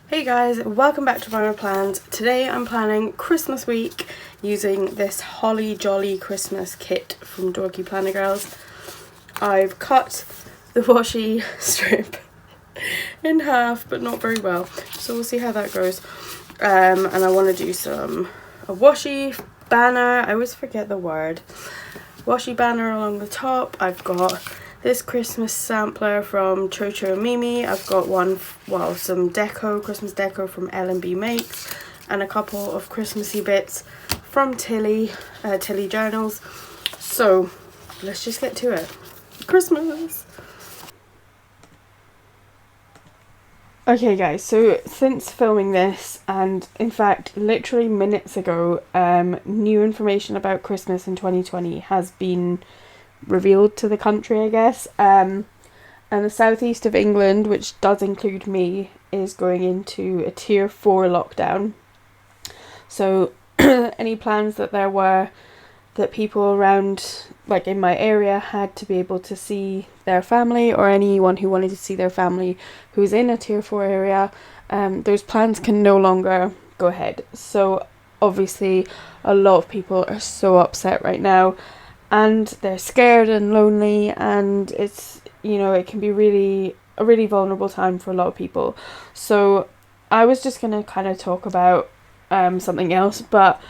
Hey guys, welcome back to Rymerplans. Today I'm planning Christmas week using this Holly Jolly Christmas kit from Dorky Planner Girls. I've cut the washi strip in half, but not very well, so we'll see how that goes. And I want to do a washi banner. I always forget the word. Washi banner along the top. I've got this Christmas sampler from Chocho and Mimi. I've got some Christmas deco from EllenBeeMakes, and a couple of Christmassy bits from TillyJournals. So let's just get to it. Christmas! Okay guys, so since filming this, and in fact literally minutes ago, new information about Christmas in 2020 has been revealed to the country, I guess, and the southeast of England, which does include me, is going into a tier 4 lockdown. So any plans that there were that people around, like in my area, had to be able to see their family, or anyone who wanted to see their family who's in a tier 4 area, those plans can no longer go ahead. So obviously a lot of people are so upset right now, and they're scared and lonely, and it's, it can be a really vulnerable time for a lot of people. So I was just going to kind of talk about something else, but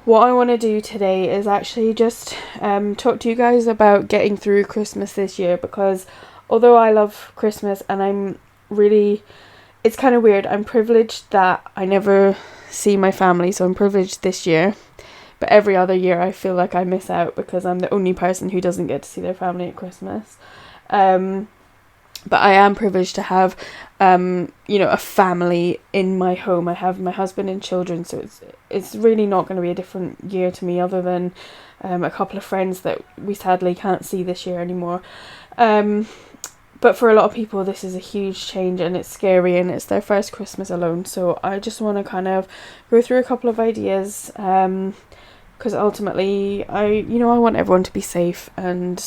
what I want to do today is actually just talk to you guys about getting through Christmas this year, because although I love Christmas and it's kind of weird, I'm privileged that I never see my family, so I'm privileged this year. But every other year I feel like I miss out because I'm the only person who doesn't get to see their family at Christmas. But I am privileged to have, a family in my home. I have my husband and children, so it's really not going to be a different year to me, other than a couple of friends that we sadly can't see this year anymore. But for a lot of people this is a huge change, and it's scary, and it's their first Christmas alone. So I just want to kind of go through a couple of ideas, because ultimately I want everyone to be safe, and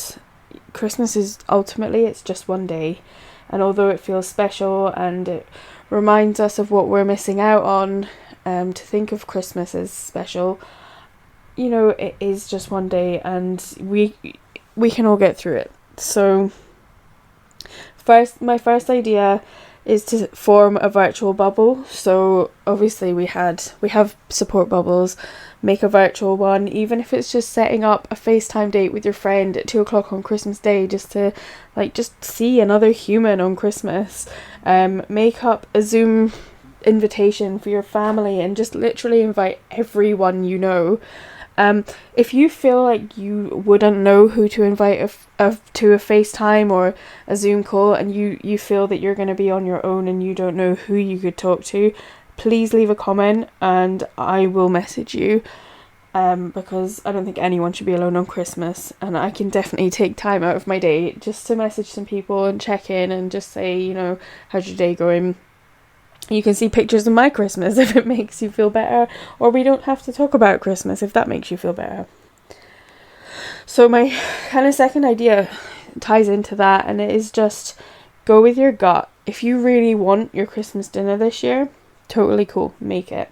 Christmas is ultimately, it's just one day, and although it feels special and it reminds us of what we're missing out on, to think of Christmas as special, it is just one day, and we can all get through it. So my first idea is to form a virtual bubble. So obviously we have support bubbles. Make a virtual one, even if it's just setting up a FaceTime date with your friend at 2:00 on Christmas Day, just to just see another human on Christmas. Make up a Zoom invitation for your family and just literally invite everyone you know. If you feel like you wouldn't know who to invite to a FaceTime or a Zoom call, and you feel that you're going to be on your own and you don't know who you could talk to, please leave a comment and I will message you, because I don't think anyone should be alone on Christmas, and I can definitely take time out of my day just to message some people and check in and just say, how's your day going? You can see pictures of my Christmas if it makes you feel better, or we don't have to talk about Christmas if that makes you feel better. So my kind of second idea ties into that, and it is just go with your gut. If you really want your Christmas dinner this year, totally cool, make it.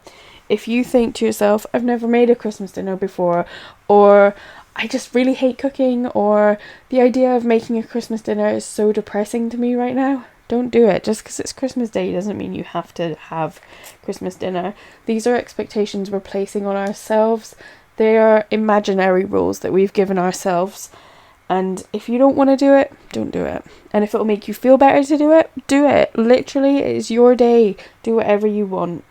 If you think to yourself, I've never made a Christmas dinner before, or I just really hate cooking, or the idea of making a Christmas dinner is so depressing to me right now, don't do it. Just because it's Christmas Day doesn't mean you have to have Christmas dinner. These are expectations we're placing on ourselves. They are imaginary rules that we've given ourselves. And if you don't want to do it, don't do it. And if it'll make you feel better to do it, do it. Literally, it is your day. Do whatever you want.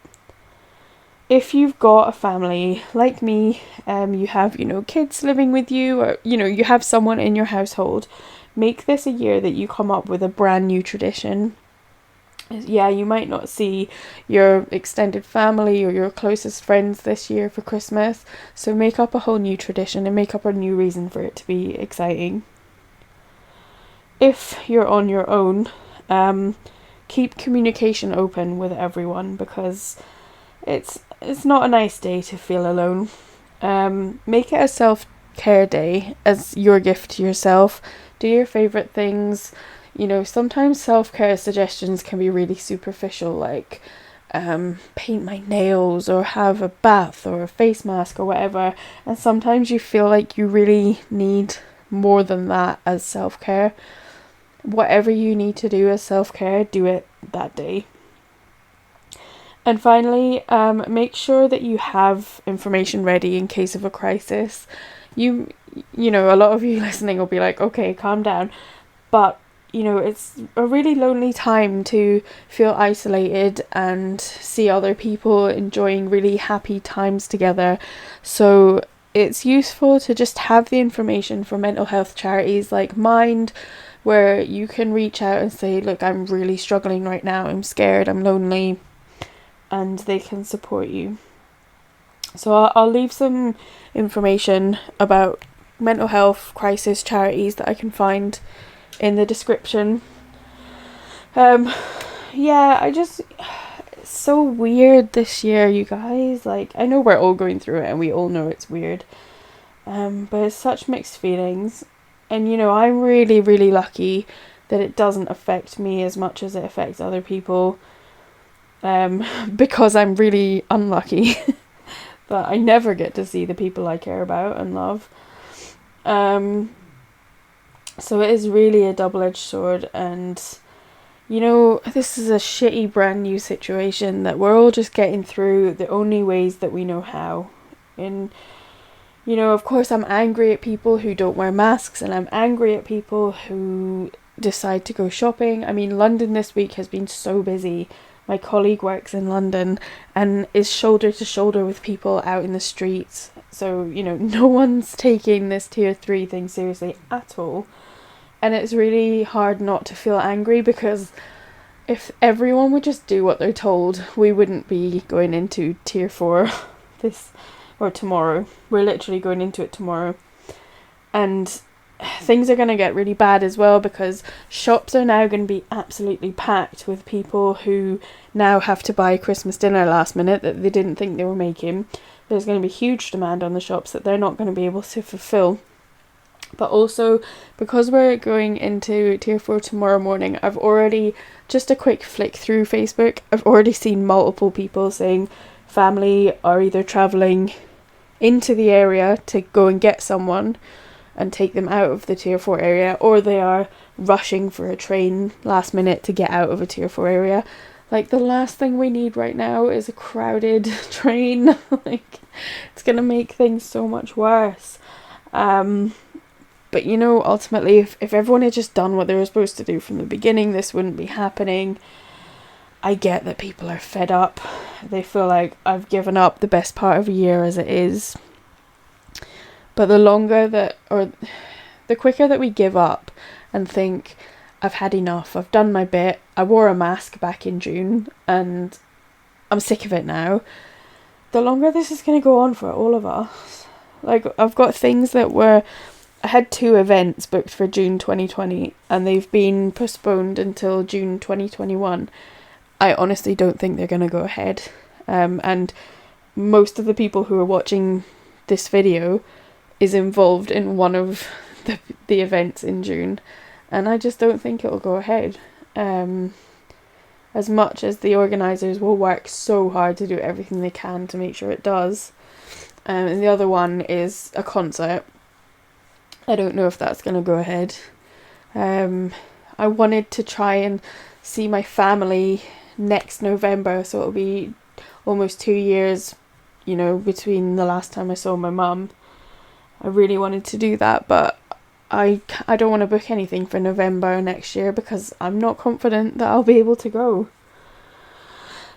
If you've got a family like me, you have, kids living with you, or, you have someone in your household, make this a year that you come up with a brand new tradition. Yeah, you might not see your extended family or your closest friends this year for Christmas, so make up a whole new tradition and make up a new reason for it to be exciting. If you're on your own, keep communication open with everyone, because it's not a nice day to feel alone. Make it a self-care day as your gift to yourself. Do your favourite things. Sometimes self-care suggestions can be really superficial, like paint my nails or have a bath or a face mask or whatever. And sometimes you feel like you really need more than that as self-care. Whatever you need to do as self-care, do it that day. And finally, make sure that you have information ready in case of a crisis. You know, a lot of you listening will be like, okay, calm down. But, you know, it's a really lonely time to feel isolated and see other people enjoying really happy times together. So it's useful to just have the information for mental health charities like Mind, where you can reach out and say, look, I'm really struggling right now. I'm scared, I'm lonely. And they can support you. So I'll leave some information about mental health crisis charities that I can find in the description. It's so weird this year, you guys. Like, I know we're all going through it and we all know it's weird. But it's such mixed feelings. And, you know, I'm really, really lucky that it doesn't affect me as much as it affects other people. Because I'm really unlucky that I never get to see the people I care about and love. So it is really a double-edged sword, and you know, this is a shitty brand new situation that we're all just getting through the only ways that we know how. And you know, of course I'm angry at people who don't wear masks, and I'm angry at people who decide to go shopping. I mean, London this week has been so busy. My colleague works in London and is shoulder to shoulder with people out in the streets. So, you know, no one's taking this tier 3 thing seriously at all. And it's really hard not to feel angry, because if everyone would just do what they're told, we wouldn't be going into tier 4 tomorrow. We're literally going into it tomorrow. And things are going to get really bad as well, because shops are now going to be absolutely packed with people who now have to buy Christmas dinner last minute that they didn't think they were making. There's going to be huge demand on the shops that they're not going to be able to fulfill. But also, because we're going into tier 4 tomorrow morning, I've already, just a quick flick through Facebook, I've already seen multiple people saying family are either travelling into the area to go and get someone and take them out of the tier 4 area, or they are rushing for a train last minute to get out of a tier 4 area. Like, the last thing we need right now is a crowded train. Like, it's gonna make things so much worse. But you know, ultimately, if everyone had just done what they were supposed to do from the beginning, this wouldn't be happening. I get that people are fed up. They feel like, I've given up the best part of a year as it is. But the quicker that we give up and think, I've had enough, I've done my bit, I wore a mask back in June and I'm sick of it now, the longer this is going to go on for all of us. Like, I've got things I had 2 events booked for June 2020 and they've been postponed until June 2021. I honestly don't think they're going to go ahead. And most of the people who are watching this video is involved in one of the events in June, and I just don't think it'll go ahead. As much as the organisers will work so hard to do everything they can to make sure it does. And the other one is a concert. I don't know if that's going to go ahead. I wanted to try and see my family next November, so it'll be almost 2 years, you know, between the last time I saw my mum. I really wanted to do that, but I don't want to book anything for November next year because I'm not confident that I'll be able to go.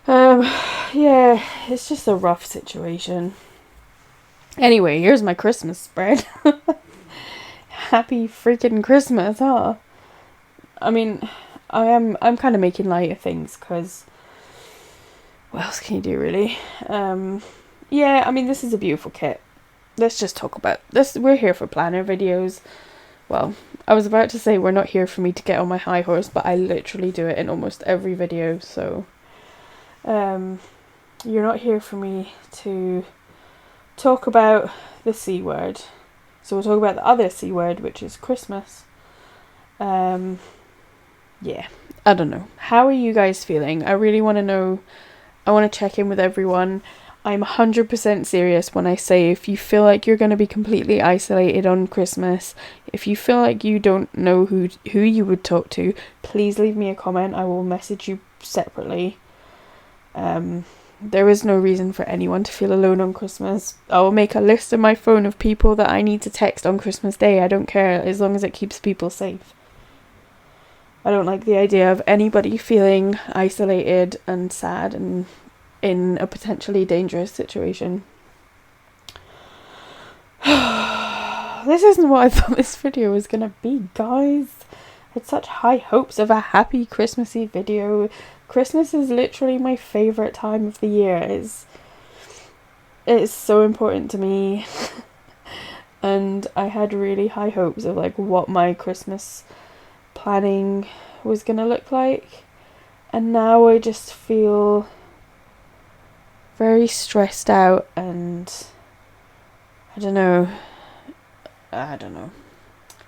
Yeah, it's just a rough situation. Anyway, here's my Christmas spread. Happy freaking Christmas, huh? I mean, I'm kind of making light of things because what else can you do, really? Yeah, I mean, this is a beautiful kit. Let's just talk about this. We're here for planner videos. Well, I was about to say we're not here for me to get on my high horse, but I literally do it in almost every video, so you're not here for me to talk about the C word. So we'll talk about the other C word, which is Christmas. Yeah, I don't know. How are you guys feeling? I really want to know I want to check in with everyone. I'm 100% serious when I say if you feel like you're going to be completely isolated on Christmas, if you feel like you don't know who you would talk to, please leave me a comment. I will message you separately. There is no reason for anyone to feel alone on Christmas. I will make a list on my phone of people that I need to text on Christmas Day. I don't care, as long as it keeps people safe. I don't like the idea of anybody feeling isolated and sad and in a potentially dangerous situation. This isn't what I thought this video was gonna be, guys. I had such high hopes of a happy Christmassy video. Christmas is literally my favourite time of the year. It's so important to me. And I had really high hopes of like what my Christmas planning was gonna look like. And now I just feel very stressed out and I don't know,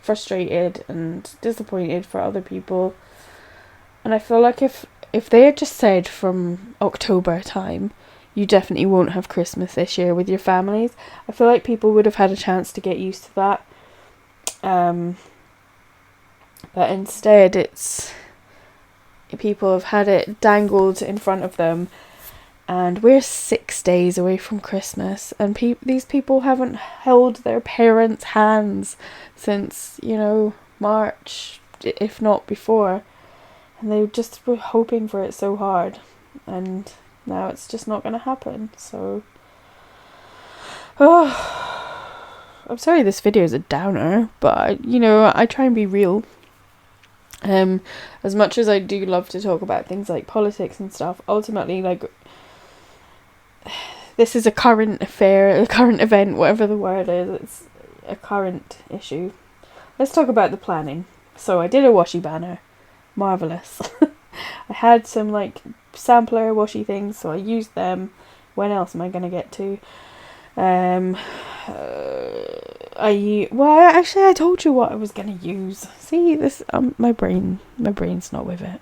frustrated and disappointed for other people. And I feel like if they had just said from October time, you definitely won't have Christmas this year with your families, I feel like people would have had a chance to get used to that. But instead people have had it dangled in front of them. And we're 6 days away from Christmas, and these people haven't held their parents' hands since, March, if not before. And they just were hoping for it so hard, and now it's just not going to happen. So, I'm sorry this video is a downer, but, I try and be real. As much as I do love to talk about things like politics and stuff, ultimately, this is a current affair, a current event, whatever the word is. It's a current issue. Let's talk about the planning. So I did a washi banner. Marvellous. I had some sampler washi things, so I used them. When else am I going to get to? I told you what I was going to use. See, this, my brain's not with it.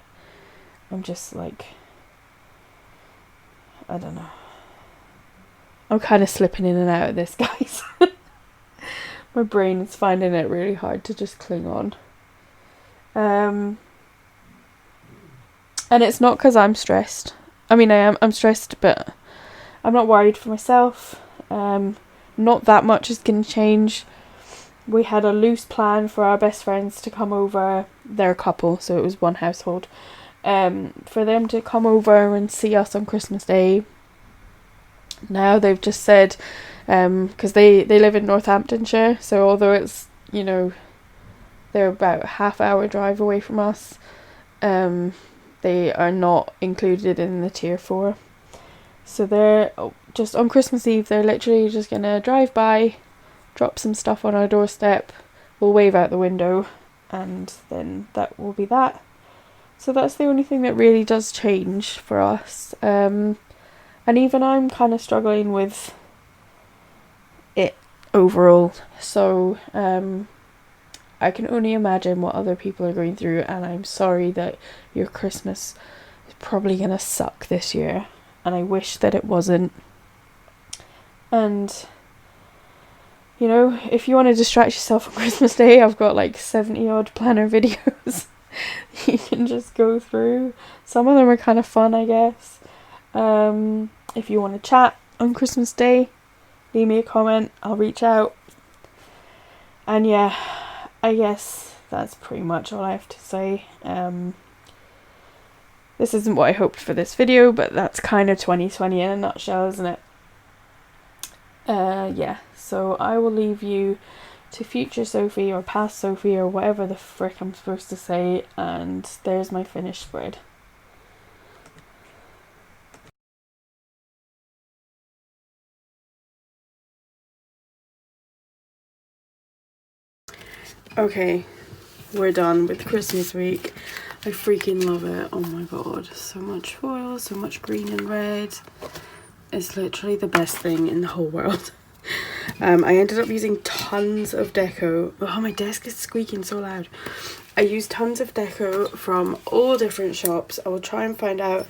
I'm just I don't know. I'm kind of slipping in and out of this, guys. My brain is finding it really hard to just cling on. And it's not because I'm stressed. I mean, I'm stressed, but I'm not worried for myself. Not that much is going to change. We had a loose plan for our best friends to come over. They're a couple, so it was one household. For them to come over and see us on Christmas Day. Now they've just said, because they live in Northamptonshire, so although it's, they're about a half-hour drive away from us, they are not included in the tier 4. So they're just on Christmas Eve, they're literally just going to drive by, drop some stuff on our doorstep, we'll wave out the window, and then that will be that. So that's the only thing that really does change for us. And even I'm kind of struggling with it overall. So I can only imagine what other people are going through, and I'm sorry that your Christmas is probably going to suck this year. And I wish that it wasn't. And, if you want to distract yourself on Christmas Day, I've got 70 odd planner videos you can just go through. Some of them are kind of fun, I guess. If you want to chat on Christmas Day, leave me a comment, I'll reach out. And yeah, I guess that's pretty much all I have to say. This isn't what I hoped for this video, but that's kind of 2020 in a nutshell, isn't it? Yeah, so I will leave you to future Sophie or past Sophie or whatever the frick I'm supposed to say, and there's my finished spread. Okay, we're done with Christmas week. I freaking love it. Oh my god, so much foil, so much green and red. It's literally the best thing in the whole world. I ended up using tons of deco. Oh, my desk is squeaking so loud. I used tons of deco from all different shops. I will try and find out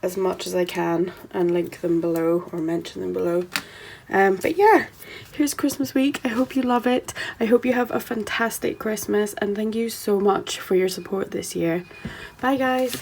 as much as I can and link them below or mention them below. But yeah, here's Christmas week. I hope you love it. I hope you have a fantastic Christmas, and thank you so much for your support this year. Bye guys.